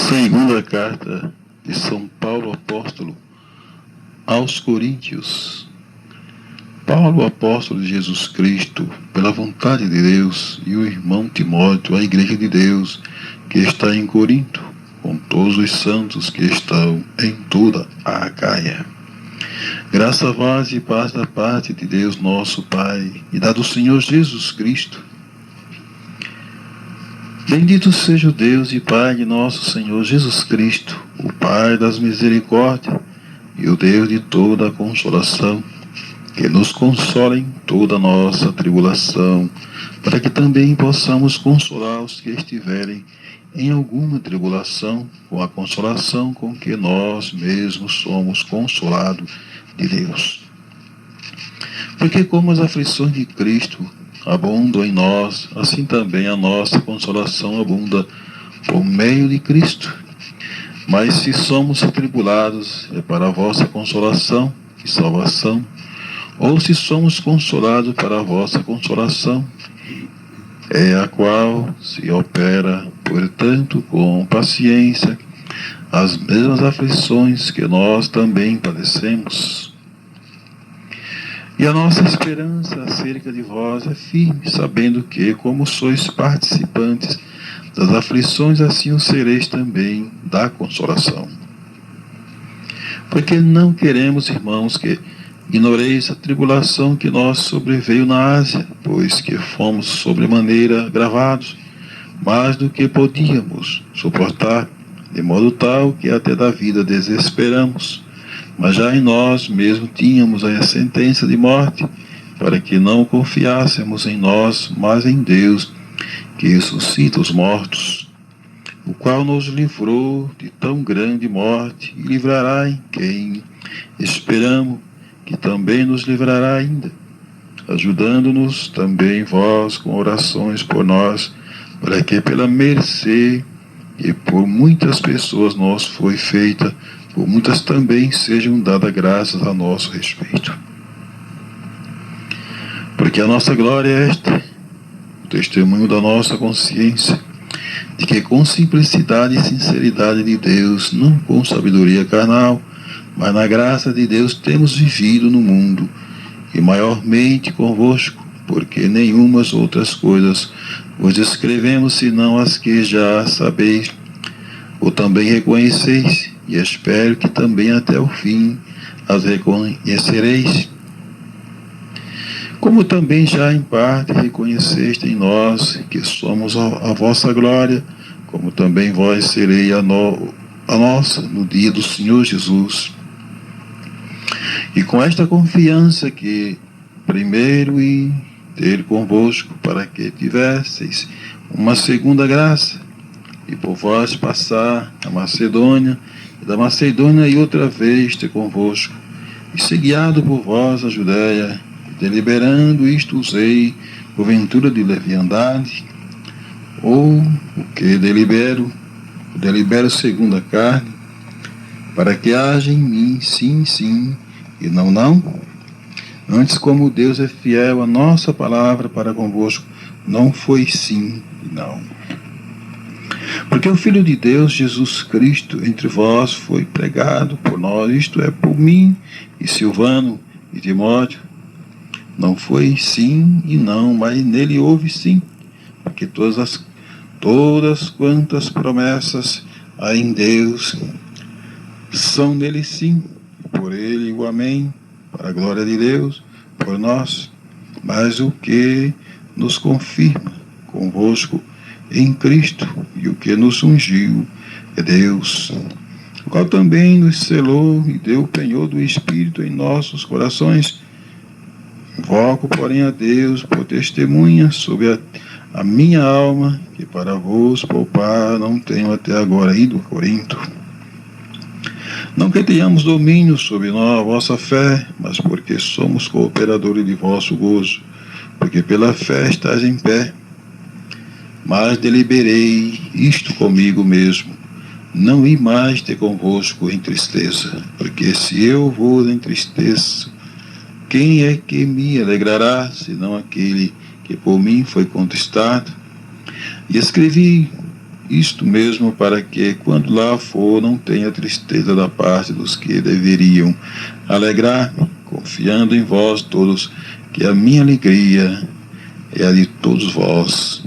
Segunda carta de São Paulo Apóstolo aos Coríntios. Paulo, apóstolo de Jesus Cristo, pela vontade de Deus, e o irmão Timóteo, a igreja de Deus, que está em Corinto, com todos os santos que estão em toda a Acaia. Graça, vós e paz da parte de Deus nosso Pai e da do Senhor Jesus Cristo. Bendito seja o Deus e Pai de nosso Senhor Jesus Cristo, o Pai das misericórdias e o Deus de toda a consolação, que nos consola em toda a nossa tribulação, para que também possamos consolar os que estiverem em alguma tribulação, com a consolação com que nós mesmos somos consolados de Deus. Porque como as aflições de Cristo abundam em nós, assim também a nossa consolação abunda por meio de Cristo. Mas se somos atribulados, é para a vossa consolação e salvação, ou se somos consolados para a vossa consolação, é a qual se opera, portanto, com paciência, as mesmas aflições que nós também padecemos. E a nossa esperança acerca de vós é firme, sabendo que, como sois participantes das aflições, assim o sereis também da consolação. Porque não queremos, irmãos, que ignoreis a tribulação que nos sobreveio na Ásia, pois que fomos sobremaneira gravados, mais do que podíamos suportar, de modo tal que até da vida desesperamos. Mas já em nós mesmo tínhamos a sentença de morte, para que não confiássemos em nós, mas em Deus, que ressuscita os mortos, o qual nos livrou de tão grande morte, e livrará em quem esperamos, que também nos livrará ainda, ajudando-nos também vós com orações por nós, para que pela mercê e por muitas pessoas nos foi feita, por muitas também sejam dadas graças a nosso respeito. Porque a nossa glória é esta, o testemunho da nossa consciência, de que com simplicidade e sinceridade de Deus, não com sabedoria carnal, mas na graça de Deus temos vivido no mundo, e maiormente convosco, porque nenhumas outras coisas vos escrevemos, senão as que já sabeis, ou também reconheceis, e espero que também até o fim as reconhecereis. Como também já em parte reconheceste em nós, que somos a vossa glória, como também vós serei a nossa no dia do Senhor Jesus. E com esta confiança que primeiro e ter convosco, para que tivesseis uma segunda graça, e por vós passar a Macedônia, e da Macedônia e outra vez ter convosco, e ser guiado por vós a Judéia, deliberando isto usei, porventura de leviandade, ou o que delibero segundo a carne, para que haja em mim sim, sim, e não, não. Antes, como Deus é fiel, a nossa palavra para convosco não foi sim e não. Porque o Filho de Deus, Jesus Cristo, entre vós foi pregado por nós, isto é, por mim e Silvano e Timóteo. Não foi sim e não, mas nele houve sim, porque todas quantas promessas há em Deus são nele sim, por ele o amém, para a glória de Deus, por nós. Mas o que nos confirma convosco em Cristo, e o que nos ungiu é Deus, o qual também nos selou e deu o penhor do Espírito em nossos corações. Invoco, porém, a Deus por testemunha sobre a minha alma, que para vos poupar não tenho até agora ido a Corinto. Não que tenhamos domínio sobre a vossa fé, mas porque somos cooperadores de vosso gozo, porque pela fé estás em pé. Mas deliberei isto comigo mesmo, não ir mais ter convosco em tristeza, porque se eu vos entristeço, quem é que me alegrará, senão aquele que por mim foi contristado? E escrevi isto mesmo para que, quando lá for, não tenha tristeza da parte dos que deveriam alegrar-me, confiando em vós todos, que a minha alegria é a de todos vós.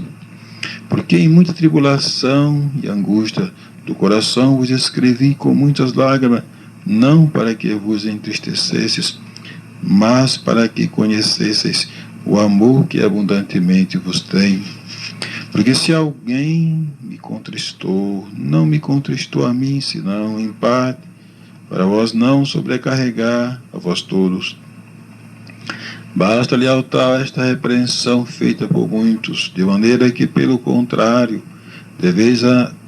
Porque em muita tribulação e angústia do coração vos escrevi com muitas lágrimas, não para que vos entristecesseis, mas para que conhecesseis o amor que abundantemente vos tem. Porque se alguém me contristou, não me contristou a mim, senão em parte, para vós não sobrecarregar a vós todos. Basta-lhe ao tal esta repreensão feita por muitos, de maneira que, pelo contrário, deveis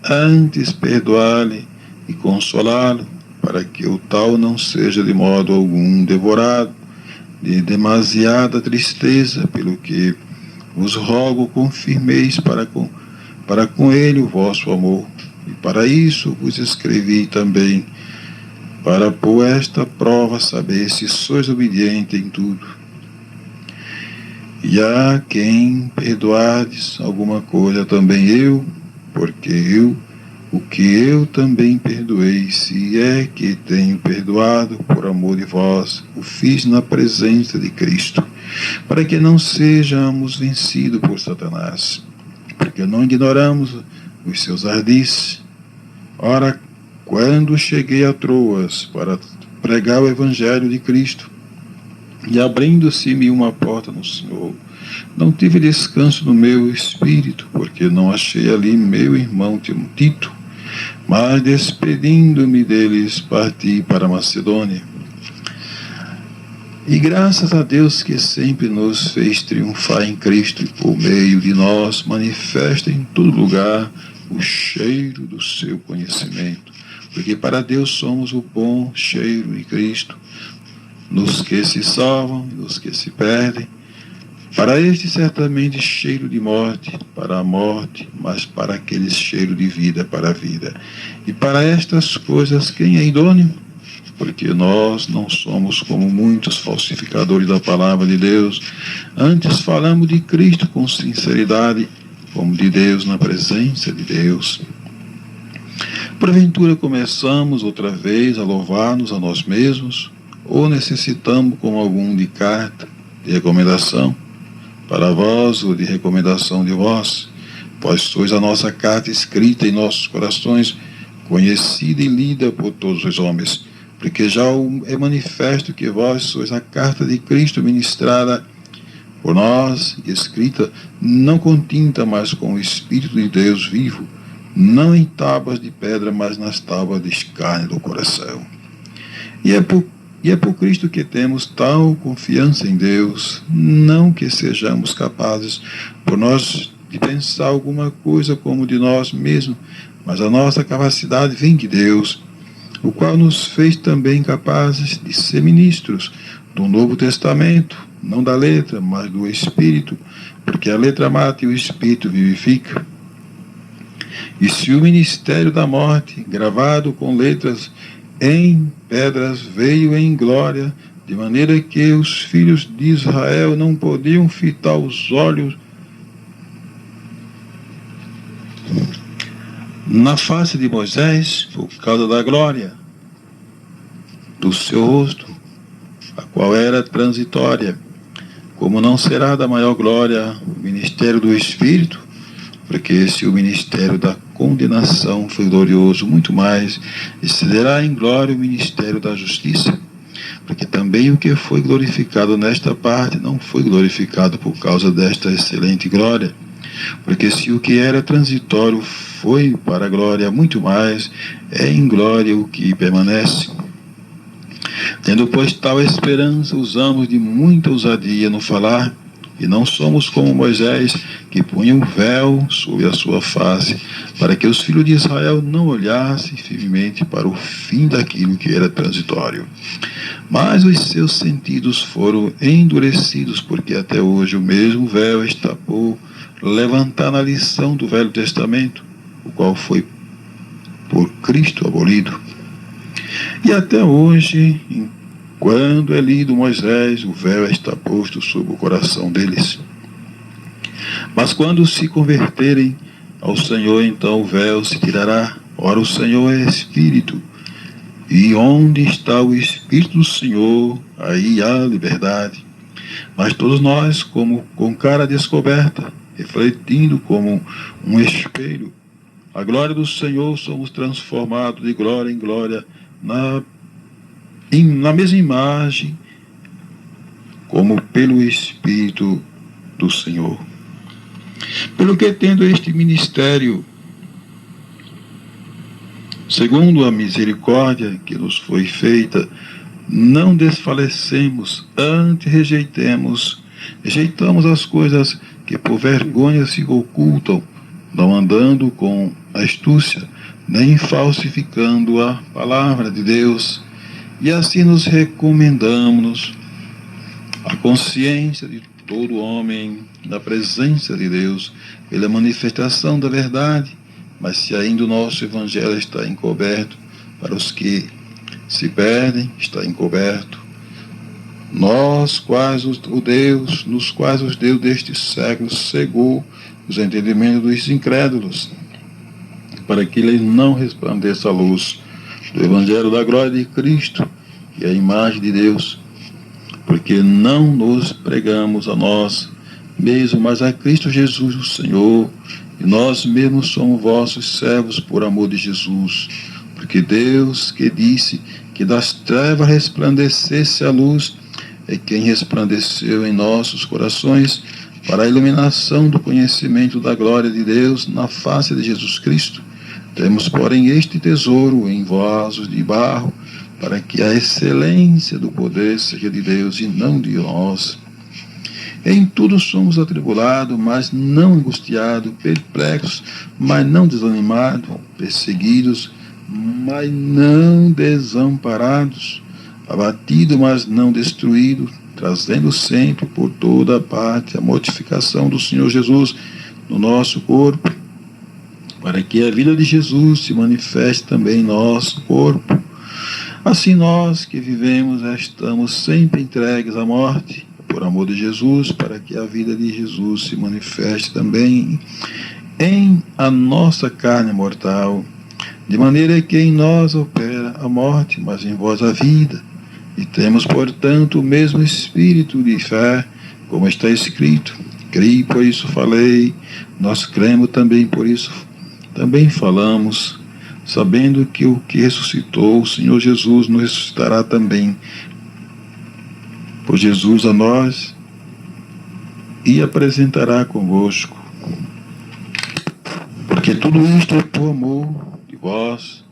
antes perdoar-lhe e consolá-lo, para que o tal não seja de modo algum devorado de demasiada tristeza, pelo que vos rogo confirmeis para com ele o vosso amor. E para isso vos escrevi também, para por esta prova saber se sois obedientes em tudo. E a quem perdoardes alguma coisa também eu, porque o que eu também perdoei, se é que tenho perdoado por amor de vós, o fiz na presença de Cristo, para que não sejamos vencidos por Satanás, porque não ignoramos os seus ardis. Ora, quando cheguei a Troas para pregar o Evangelho de Cristo, e abrindo-se-me uma porta no Senhor, não tive descanso no meu espírito, porque não achei ali meu irmão Tito, mas despedindo-me deles, parti para Macedônia. E graças a Deus que sempre nos fez triunfar em Cristo e por meio de nós manifesta em todo lugar o cheiro do seu conhecimento, porque para Deus somos o bom cheiro de Cristo, nos que se salvam e nos que se perdem. Para este certamente cheiro de morte, para a morte, mas para aqueles cheiro de vida, para a vida. E para estas coisas quem é idôneo? Porque nós não somos como muitos falsificadores da palavra de Deus, antes falamos de Cristo com sinceridade, como de Deus na presença de Deus. Porventura começamos outra vez a louvar-nos a nós mesmos, ou necessitamos como algum de carta, de recomendação, para vós ou de recomendação de vós, pois sois a nossa carta escrita em nossos corações, conhecida e lida por todos os homens, porque já é manifesto que vós sois a carta de Cristo ministrada por nós, e escrita não com tinta, mas com o Espírito de Deus vivo, não em tábuas de pedra, mas nas tábuas de carne do coração. E é por Cristo que temos tal confiança em Deus, não que sejamos capazes por nós de pensar alguma coisa como de nós mesmos, mas a nossa capacidade vem de Deus, o qual nos fez também capazes de ser ministros do Novo Testamento, não da letra, mas do Espírito, porque a letra mata e o Espírito vivifica. E se o ministério da morte, gravado com letras em pedras, veio em glória, de maneira que os filhos de Israel não podiam fitar os olhos na face de Moisés por causa da glória do seu rosto, a qual era transitória, como não será da maior glória o ministério do Espírito, porque se o ministério da condenação foi glorioso, muito mais excederá em glória o ministério da justiça, porque também o que foi glorificado nesta parte não foi glorificado por causa desta excelente glória, porque se o que era transitório foi para a glória, muito mais é em glória o que permanece. Tendo, pois, tal esperança, usamos de muita ousadia no falar, e não somos como Moisés, que punha um véu sobre a sua face, para que os filhos de Israel não olhassem firmemente para o fim daquilo que era transitório. Mas os seus sentidos foram endurecidos, porque até hoje o mesmo véu está por levantar na lição do Velho Testamento, o qual foi por Cristo abolido. E até hoje, quando é lido Moisés, o véu está posto sobre o coração deles. Mas quando se converterem, ao Senhor então o véu se tirará. Ora, o Senhor é Espírito, e onde está o Espírito do Senhor, aí há liberdade. Mas todos nós, como com cara descoberta, refletindo como um espelho a glória do Senhor, somos transformados de glória em glória na mesma imagem, como pelo Espírito do Senhor. Pelo que, tendo este ministério, segundo a misericórdia que nos foi feita, não desfalecemos, antes rejeitamos as coisas que por vergonha se ocultam, não andando com astúcia, nem falsificando a palavra de Deus, e assim nos recomendamos a consciência de todo homem na presença de Deus, pela manifestação da verdade. Mas se ainda o nosso Evangelho está encoberto, para os que se perdem, está encoberto. Nos quais os Deus deste século cegou os entendimentos dos incrédulos, para que lhes não resplandeça a luz do Evangelho da glória de Cristo, que é a imagem de Deus, porque não nos pregamos a nós mesmos, mas a Cristo Jesus, o Senhor, e nós mesmos somos vossos servos por amor de Jesus, porque Deus, que disse que das trevas resplandecesse a luz, é quem resplandeceu em nossos corações para a iluminação do conhecimento da glória de Deus na face de Jesus Cristo. Temos, porém, este tesouro em vasos de barro, para que a excelência do poder seja de Deus e não de nós. Em tudo somos atribulados, mas não angustiados, perplexos, mas não desanimados, perseguidos, mas não desamparados, abatidos, mas não destruídos, trazendo sempre por toda parte a mortificação do Senhor Jesus no nosso corpo, para que a vida de Jesus se manifeste também em nosso corpo. Assim nós que vivemos estamos sempre entregues à morte, por amor de Jesus, para que a vida de Jesus se manifeste também em a nossa carne mortal, de maneira que em nós opera a morte, mas em vós a vida. E temos, portanto, o mesmo espírito de fé, como está escrito: criei, por isso falei, nós cremos também, por isso também falamos, sabendo que o que ressuscitou o Senhor Jesus nos ressuscitará também por Jesus a nós e apresentará convosco. Porque tudo isto é por amor de vós,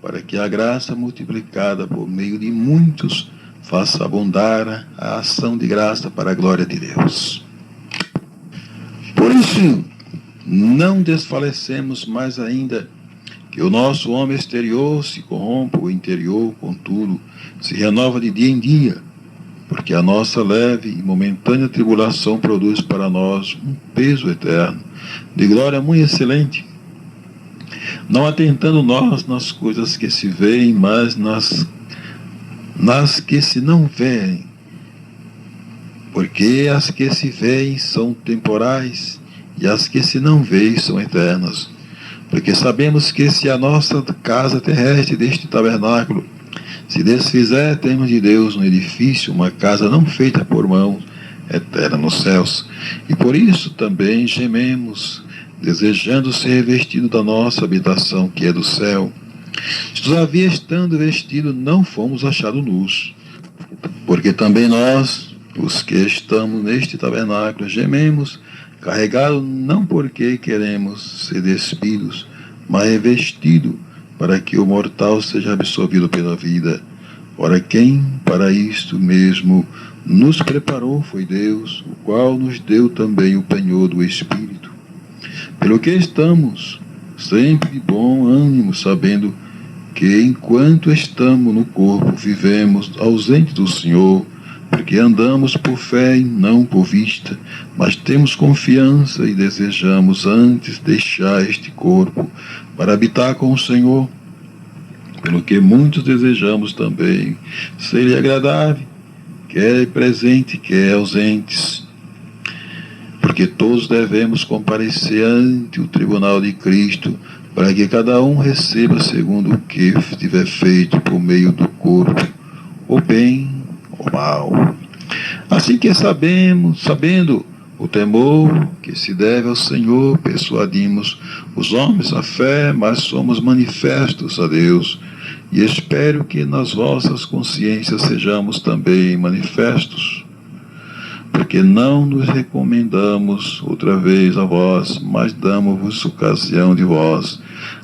para que a graça multiplicada por meio de muitos faça abundar a ação de graça para a glória de Deus. Por isso, não desfalecemos mais ainda que o nosso homem exterior se corrompa, o interior, contudo, se renova de dia em dia, porque a nossa leve e momentânea tribulação produz para nós um peso eterno, de glória muito excelente, não atentando nós nas coisas que se veem, mas nas que se não veem, porque as que se veem são temporais, e as que se não veem são eternas. Porque sabemos que se a nossa casa terrestre deste tabernáculo se desfizer, temos de Deus no edifício uma casa não feita por mãos, eterna nos céus. E por isso também gememos, desejando ser revestido da nossa habitação, que é do céu. Todavia, estando vestidos, não fomos achados nus, porque também nós, os que estamos neste tabernáculo, gememos, carregados não porque queremos ser despidos, mas revestidos, para que o mortal seja absorvido pela vida. Ora, quem para isto mesmo nos preparou foi Deus, o qual nos deu também o penhor do Espírito. Pelo que estamos sempre de bom ânimo, sabendo que enquanto estamos no corpo, vivemos ausente do Senhor, porque andamos por fé e não por vista, mas temos confiança e desejamos antes deixar este corpo para habitar com o Senhor, pelo que muitos desejamos também ser-lhe agradável, quer presente, quer ausentes. Porque porque todos devemos comparecer ante o tribunal de Cristo, para que cada um receba segundo o que tiver feito por meio do corpo, o bem ou mal. Assim que sabendo o temor que se deve ao Senhor, persuadimos os homens à fé, mas somos manifestos a Deus. E espero que nas vossas consciências sejamos também manifestos, porque não nos recomendamos outra vez a vós, mas damos-vos ocasião de vós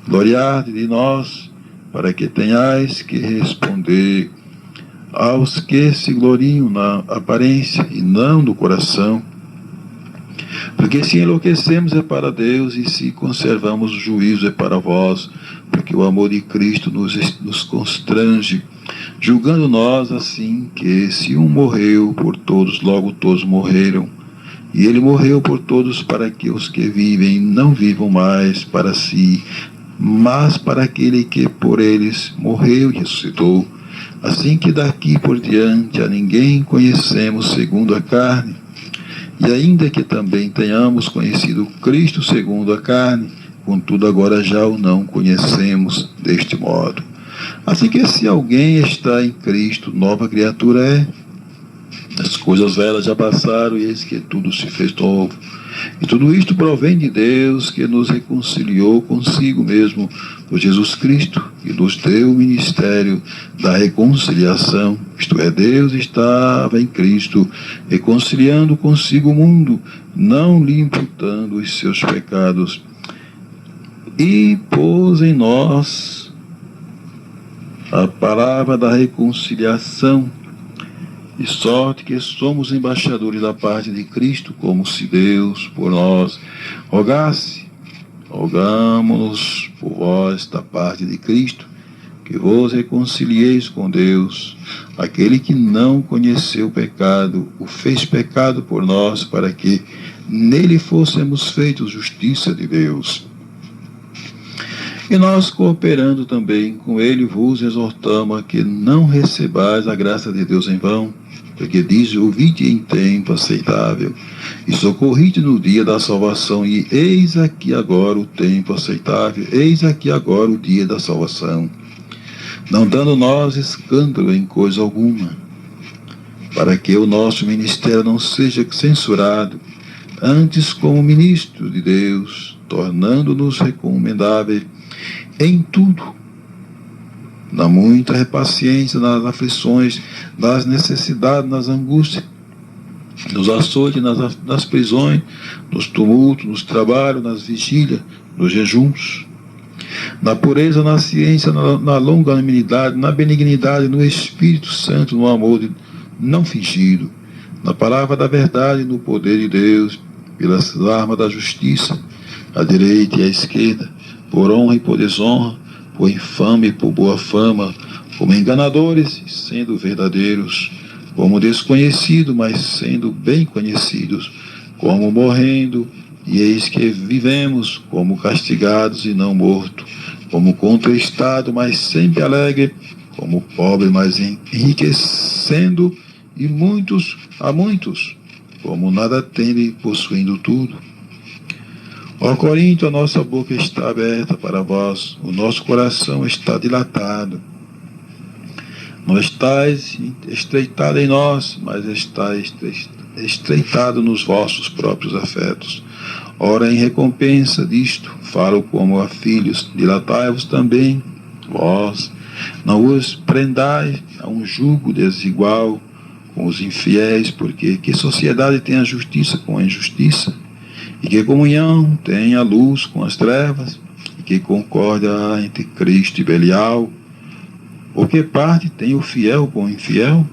gloriar de nós, para que tenhais que responder aos que se gloriam na aparência e não no coração. Porque se enlouquecemos é para Deus, e se conservamos o juízo é para vós, porque o amor de Cristo nos constrange, julgando nós assim que se um morreu por todos, logo todos morreram. E ele morreu por todos, para que os que vivem não vivam mais para si, mas para aquele que por eles morreu e ressuscitou. Assim que daqui por diante a ninguém conhecemos segundo a carne. E ainda que também tenhamos conhecido Cristo segundo a carne, contudo agora já o não conhecemos deste modo. Assim que se alguém está em Cristo, nova criatura é. As coisas velhas já passaram, e eis que tudo se fez novo. E tudo isto provém de Deus, que nos reconciliou consigo mesmo por Jesus Cristo, e nos deu o ministério da reconciliação. Isto é, Deus estava em Cristo, reconciliando consigo o mundo, não lhe imputando os seus pecados, e pôs em nós a palavra da reconciliação, de sorte que somos embaixadores da parte de Cristo, como se Deus por nós rogasse. Rogamo-nos por vós da parte de Cristo, que vos reconcilieis com Deus. Aquele que não conheceu o pecado, o fez pecado por nós, para que nele fôssemos feitos justiça de Deus. E nós, cooperando também com ele, vos exortamos a que não recebais a graça de Deus em vão, porque diz: ouvide em tempo aceitável, e socorride no dia da salvação, e eis aqui agora o tempo aceitável, eis aqui agora o dia da salvação, não dando nós escândalo em coisa alguma, para que o nosso ministério não seja censurado, antes como ministro de Deus, tornando-nos recomendáveis em tudo, na muita paciência, nas aflições, nas necessidades, nas angústias, nos açoites, nas prisões, nos tumultos, nos trabalhos, nas vigílias, nos jejuns, na pureza, na ciência, na longanimidade, na benignidade, no Espírito Santo, no amor não fingido, na palavra da verdade, no poder de Deus, pelas armas da justiça, à direita e à esquerda, por honra e por desonra, por infame e por boa fama, como enganadores, sendo verdadeiros, como desconhecidos, mas sendo bem conhecidos, como morrendo, e eis que vivemos, como castigados e não mortos, como contristado, mas sempre alegre, como pobre, mas enriquecendo, e a muitos, como nada tendo e possuindo tudo. Ó Corinto, a nossa boca está aberta para vós, o nosso coração está dilatado. Não estáis estreitado em nós, mas estáis estreitado nos vossos próprios afetos. Ora, em recompensa disto, falo como a filhos, dilatai-vos também, vós, não os prendais a um jugo desigual com os infiéis, porque que sociedade tem a justiça com a injustiça? E que comunhão tem a luz com as trevas? E que concórdia há entre Cristo e Belial? Ou que parte tem o fiel com o infiel?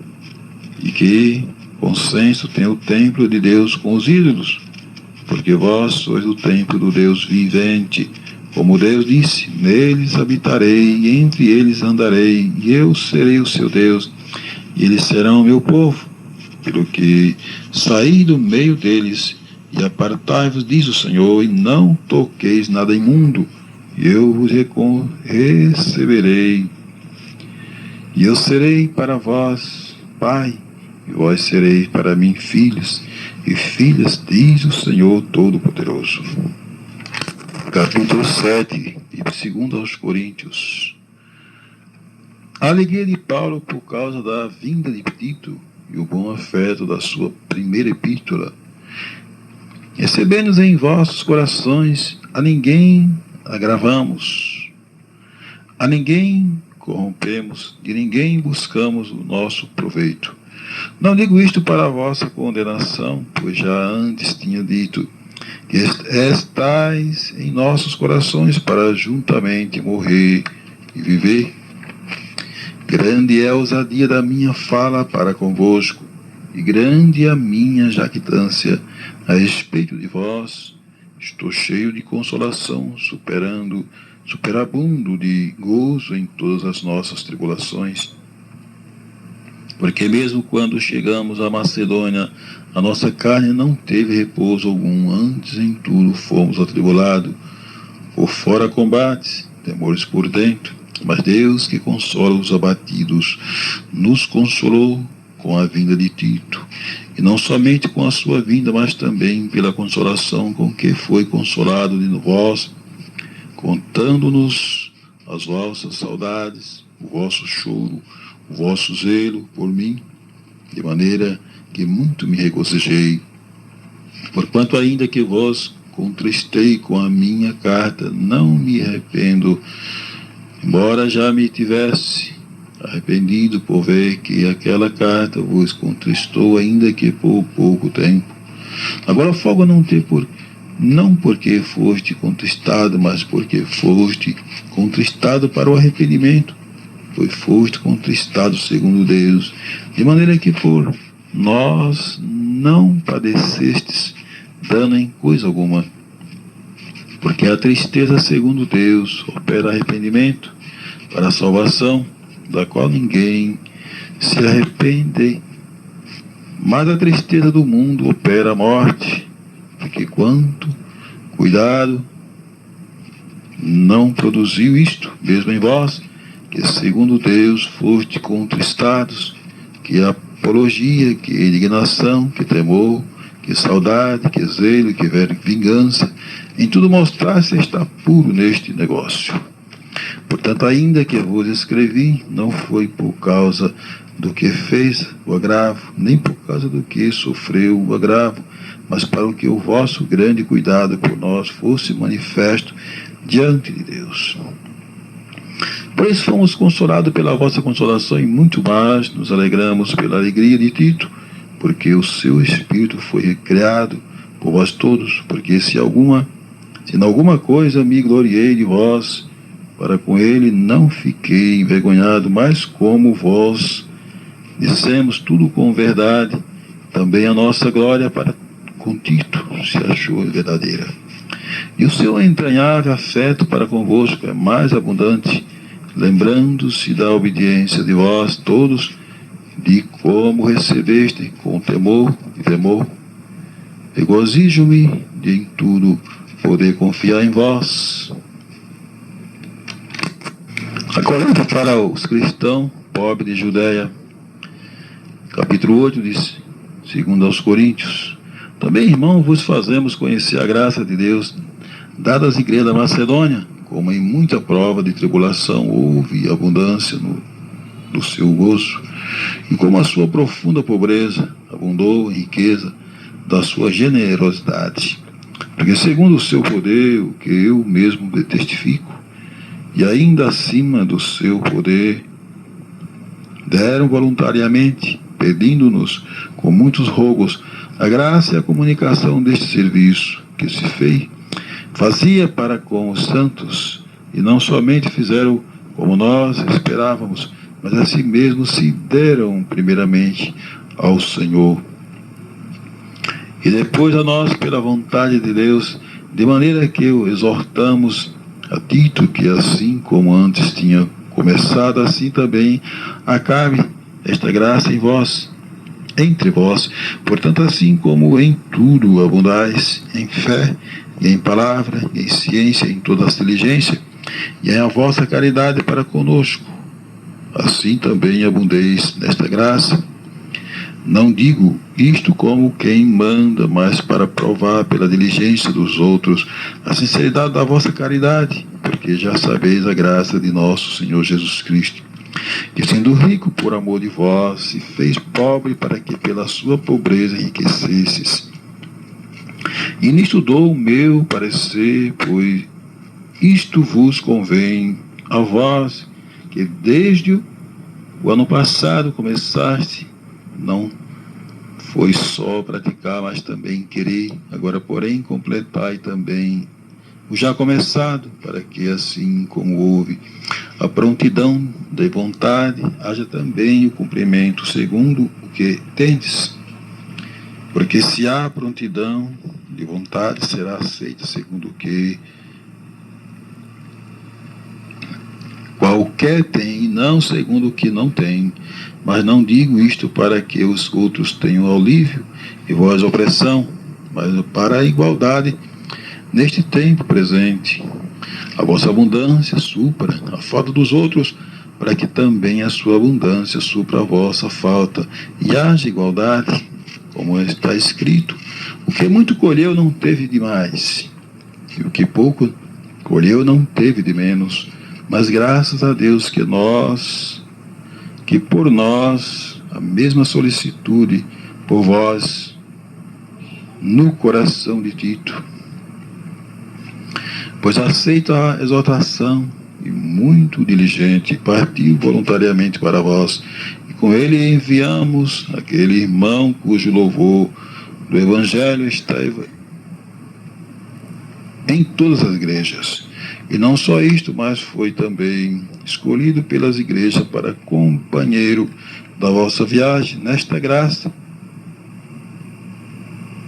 E que consenso tem o templo de Deus com os ídolos? Porque vós sois o templo do Deus vivente. Como Deus disse: neles habitarei, e entre eles andarei, e eu serei o seu Deus, e eles serão o meu povo. Pelo que saí do meio deles, e apartai-vos, diz o Senhor, e não toqueis nada imundo, e eu vos receberei. E eu serei para vós Pai, e vós sereis para mim filhos e filhas, diz o Senhor Todo-Poderoso. Capítulo 7, de 2 aos Coríntios. A alegria de Paulo por causa da vinda de Tito e o bom afeto da sua primeira epístola. Recebendo-nos em vossos corações, a ninguém agravamos, a ninguém corrompemos, de ninguém buscamos o nosso proveito. Não digo isto para a vossa condenação, pois já antes tinha dito que estais em nossos corações para juntamente morrer e viver. Grande é a ousadia da minha fala para convosco, e grande a minha jactância a respeito de vós. Estou cheio de consolação, superabundo de gozo em todas as nossas tribulações. Porque mesmo quando chegamos à Macedônia, a nossa carne não teve repouso algum, antes em tudo fomos atribulados, por fora combates, temores por dentro. Mas Deus, que consola os abatidos, nos consolou com a vinda de Tito, e não somente com a sua vinda, mas também pela consolação com que foi consolado de vós, contando-nos as vossas saudades, o vosso choro, o vosso zelo por mim, de maneira que muito me regozijei. Porquanto ainda que vos contristei com a minha carta, não me arrependo, embora já me tivesse arrependido por ver que aquela carta vos contristou, ainda que por pouco tempo. Agora folgo não ter não porque foste contristado, mas porque foste contristado para o arrependimento, pois foste contristado segundo Deus, de maneira que por nós não padecestes dano em coisa alguma. Porque a tristeza segundo Deus opera arrependimento para a salvação, da qual ninguém se arrepende, mas a tristeza do mundo opera a morte, porque quanto cuidado não produziu isto, mesmo em vós, que segundo Deus foste contristados, que apologia, que indignação, que temor, que saudade, que zelo, que vingança, em tudo mostrasse estar puro neste negócio. Portanto, ainda que vos escrevi, não foi por causa do que fez o agravo, nem por causa do que sofreu o agravo, mas para que o vosso grande cuidado por nós fosse manifesto diante de Deus. Por isso fomos consolados pela vossa consolação, e muito mais nos alegramos pela alegria de Tito, porque o seu espírito foi recriado por vós todos, porque se em alguma coisa me gloriei de vós, para com ele não fiquei envergonhado, mas como vós dissemos tudo com verdade, também a nossa glória para com Tito se achou verdadeira. E o seu entranhável afeto para convosco é mais abundante, lembrando-se da obediência de vós todos, de como recebeste com temor e temor. Regozijo-me de em tudo poder confiar em vós. Agora para os cristãos pobres de Judeia, capítulo 8, de 2 aos Coríntios. Também, irmão, vos fazemos conhecer a graça de Deus, dada às igrejas da Macedônia, como em muita prova de tribulação houve abundância no seu gozo, e como a sua profunda pobreza abundou em riqueza da sua generosidade. Porque segundo o seu poder, o que eu mesmo testifico, e ainda acima do seu poder, deram voluntariamente, pedindo-nos com muitos rogos a graça e a comunicação deste serviço que se fazia para com os santos, e não somente fizeram como nós esperávamos, mas assim mesmo se deram primeiramente ao Senhor, e depois a nós pela vontade de Deus, de maneira que o exortamos a Tito, que assim como antes tinha começado, assim também acabe esta graça em vós, entre vós. Portanto, assim como em tudo abundais, em fé, e em palavra, e em ciência, em toda a diligência, e em a vossa caridade para conosco, assim também abundeis nesta graça. Não digo isto como quem manda, mas para provar pela diligência dos outros a sinceridade da vossa caridade, porque já sabeis a graça de nosso Senhor Jesus Cristo, que sendo rico por amor de vós, se fez pobre para que pela sua pobreza enriquecesses. E nisto dou o meu parecer, pois isto vos convém a vós, que desde o ano passado começaste, não foi só praticar, mas também querer. Agora, porém, completai também o já começado, para que, assim como houve a prontidão da vontade, haja também o cumprimento segundo o que tendes. Porque se há prontidão de vontade, será aceita segundo o que qualquer tem, e não segundo o que não tem. Mas não digo isto para que os outros tenham alívio e vós opressão, mas para a igualdade neste tempo presente. A vossa abundância supra a falta dos outros, para que também a sua abundância supra a vossa falta, e haja igualdade, como está escrito: o que muito colheu não teve de mais, e o que pouco colheu não teve de menos. Mas graças a Deus que por nós, a mesma solicitude por vós no coração de Tito, pois aceita a exortação e muito diligente, partiu voluntariamente para vós, e com ele enviamos aquele irmão cujo louvor do Evangelho está em todas as igrejas. E não só isto, mas foi também escolhido pelas igrejas para companheiro da vossa viagem nesta graça,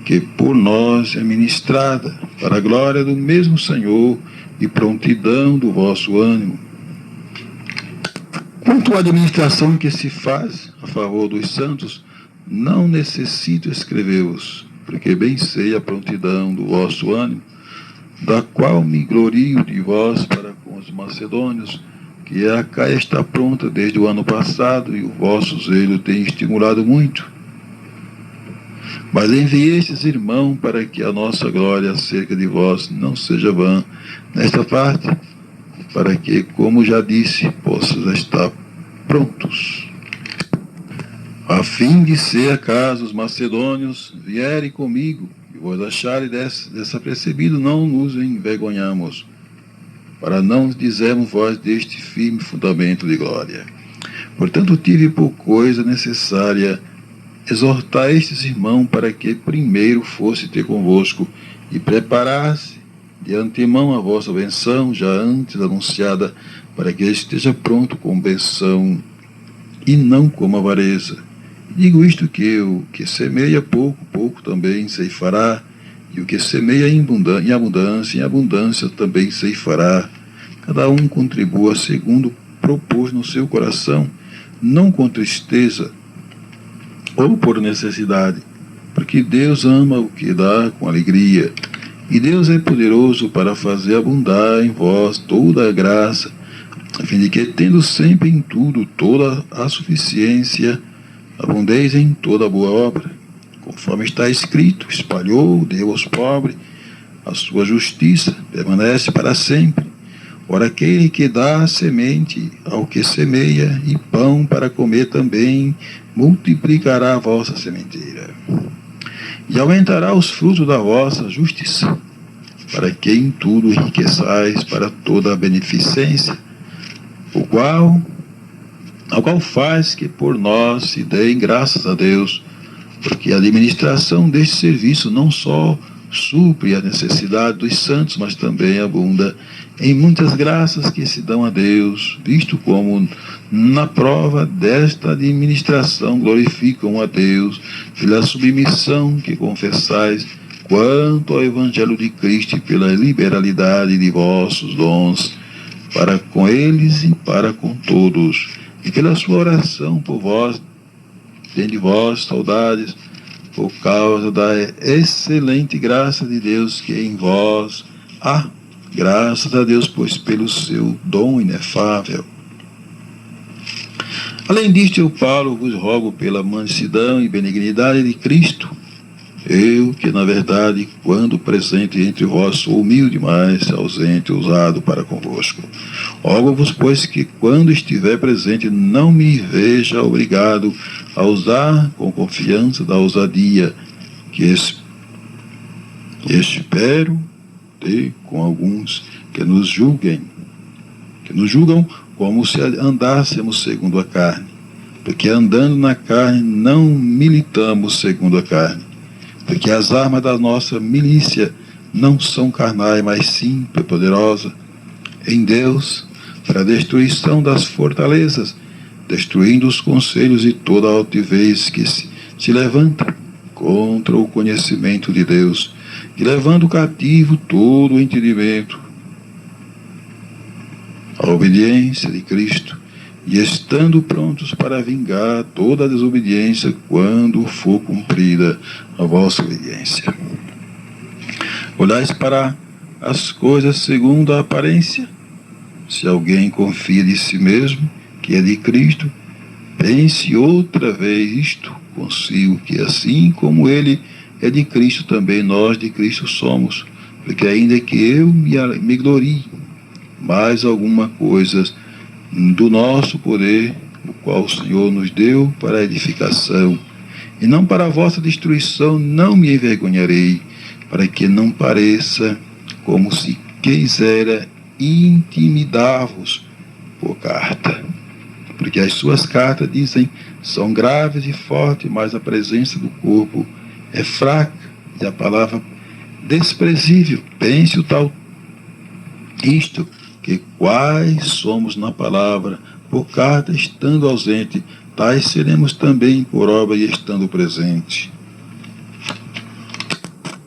que por nós é ministrada, para a glória do mesmo Senhor e prontidão do vosso ânimo. Quanto à administração que se faz a favor dos santos, não necessito escrever-vos, porque bem sei a prontidão do vosso ânimo, da qual me glorio de vós para com os macedônios, que a Acaia está pronta desde o ano passado, e o vosso zelo tem estimulado muito. Mas enviei estes irmãos para que a nossa glória acerca de vós não seja vã nesta parte, para que, como já disse, possas estar prontos, a fim de ser acaso os macedônios vierem comigo, e vos acharem desapercebido, não nos envergonhamos, para não dizermos vós deste firme fundamento de glória. Portanto, tive por coisa necessária exortar estes irmãos para que primeiro fosse ter convosco e preparasse de antemão a vossa benção, já antes anunciada, para que esteja pronto com benção e não com avareza. Digo isto que o que semeia pouco, pouco também ceifará, e o que semeia em abundância também ceifará. Cada um contribua segundo propôs no seu coração, não com tristeza ou por necessidade, porque Deus ama o que dá com alegria, e Deus é poderoso para fazer abundar em vós toda a graça, a fim de que, tendo sempre em tudo toda a suficiência, abundeis em toda boa obra, conforme está escrito: espalhou, deu aos pobres, a sua justiça permanece para sempre. Ora, aquele que dá semente ao que semeia e pão para comer também, multiplicará a vossa sementeira e aumentará os frutos da vossa justiça, para que em tudo enriqueçais para toda a beneficência, ao qual faz que por nós se deem graças a Deus, porque a administração deste serviço não só supre a necessidade dos santos, mas também abunda em muitas graças que se dão a Deus, visto como na prova desta administração glorificam a Deus pela submissão que confessais quanto ao Evangelho de Cristo e pela liberalidade de vossos dons para com eles e para com todos, e pela sua oração por vós, tende vós saudades, por causa da excelente graça de Deus que em vós há. Graças a Deus, pois, pelo seu dom inefável. Além disto, eu, Paulo, vos rogo pela mansidão e benignidade de Cristo, eu, que na verdade, quando presente entre vós, sou humilde, mas ausente, ousado para convosco. Rogo-vos, pois, que quando estiver presente, não me veja obrigado a usar com confiança da ousadia que espero ter com alguns que nos julgam como se andássemos segundo a carne. Porque andando na carne, não militamos segundo a carne. Porque as armas da nossa milícia não são carnais, mas sim poderosas em Deus, para a destruição das fortalezas, destruindo os conselhos e toda a altivez que se levanta contra o conhecimento de Deus, e levando cativo todo o entendimento à obediência de Cristo, e estando prontos para vingar toda a desobediência quando for cumprida a vossa obediência. Olhais para as coisas segundo a aparência. Se alguém confia de si mesmo, que é de Cristo, pense outra vez isto consigo, que assim como ele é de Cristo, também nós de Cristo somos. Porque ainda que eu me glorie, mais alguma coisa do nosso poder, o qual o Senhor nos deu para a edificação, e não para a vossa destruição, não me envergonharei, para que não pareça como se quisera intimidar-vos por carta. Porque as suas cartas, dizem, são graves e fortes, mas a presença do corpo é fraca, e a palavra desprezível. Pense o tal isto, que quais somos na palavra, por carta estando ausente, tais seremos também por obra e estando presente.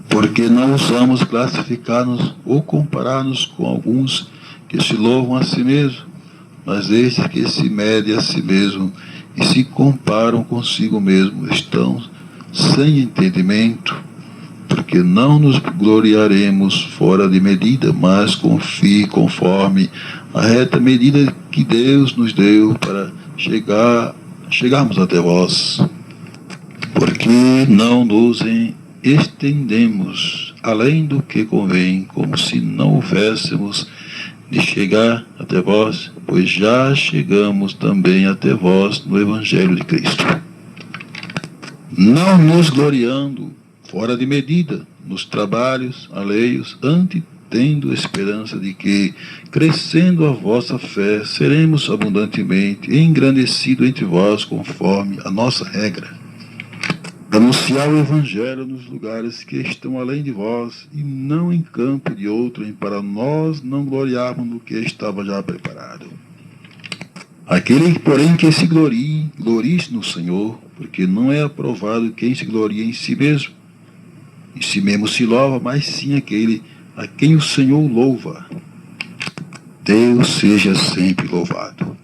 Porque não ousamos classificar-nos ou comparar-nos com alguns que se louvam a si mesmos, mas estes que se medem a si mesmos e se comparam consigo mesmos estão sem entendimento. Porque não nos gloriaremos fora de medida, mas conforme a reta medida que Deus nos deu para chegarmos até vós. Porque não nos estendemos além do que convém, como se não houvéssemos de chegar até vós, pois já chegamos também até vós no Evangelho de Cristo. Não nos gloriando fora de medida, nos trabalhos alheios, antes tendo esperança de que, crescendo a vossa fé, seremos abundantemente engrandecidos entre vós, conforme a nossa regra. Anunciar o Evangelho nos lugares que estão além de vós, e não em campo de outrem, para nós não gloriarmos no que estava já preparado. Aquele, porém, que se glorie-se no Senhor, porque não é aprovado quem se gloria em si mesmo, em si mesmo se louva, mas sim aquele a quem o Senhor louva. Deus seja sempre louvado.